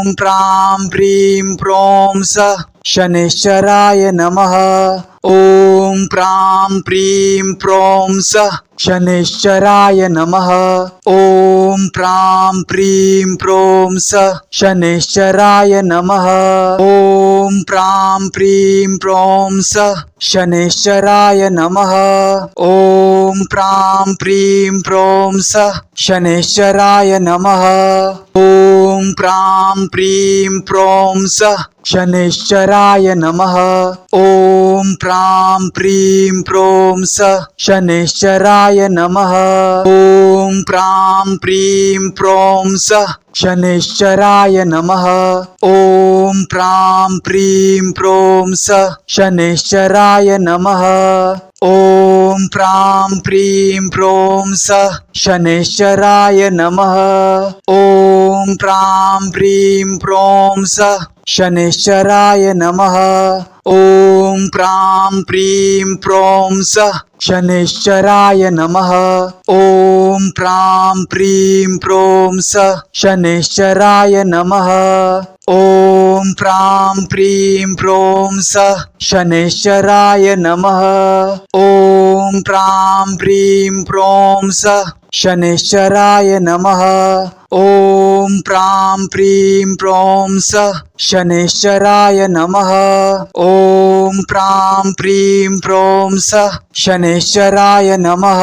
ॐ प्रां प्रीं प्रों स शनैश्चराय नमः। ॐ प्रां प्रीं प्रों स शनैश्चराय नमः। ॐ प्रां प्रीं प्रों स शनैश्चराय नमः। ॐ प्रां प्रीं प्रों स शनैश्चराय नमः। ॐ प्रां प्रीं प्रों स शनैश्चराय नमः। ॐ प्रां प्रीं प्रों स शनैश्चराय नमः। ॐ प्रां प्रीं प्रों स शनैश्चराय नमः। ॐ प्रां प्रीं प्रों स शनैश्चराय नमः। ॐ प्रां प्रीं प्रों स शनैश्चराय नमः। ॐ प्रां प्रीं प्रों स शनैश्चराय नमः। ॐ प्रां प्रीं प्रों स शनैश्चराय नमः। ॐ प्रां प्रीं प्रों स शनैश्चराय नमः। ॐ प्रां प्रीं प्रों स शनैश्चराय नमः। ॐ प्रां प्रीं प्रों स शनैश्चराय नमः। ॐ प्रां प्रीं प्रों स शनैश्चराय नमः। ॐ प्रां प्रीं प्रों स शनैश्चराय नमः। ॐ प्रां प्रीं प्रों स शनैश्चराय नमः।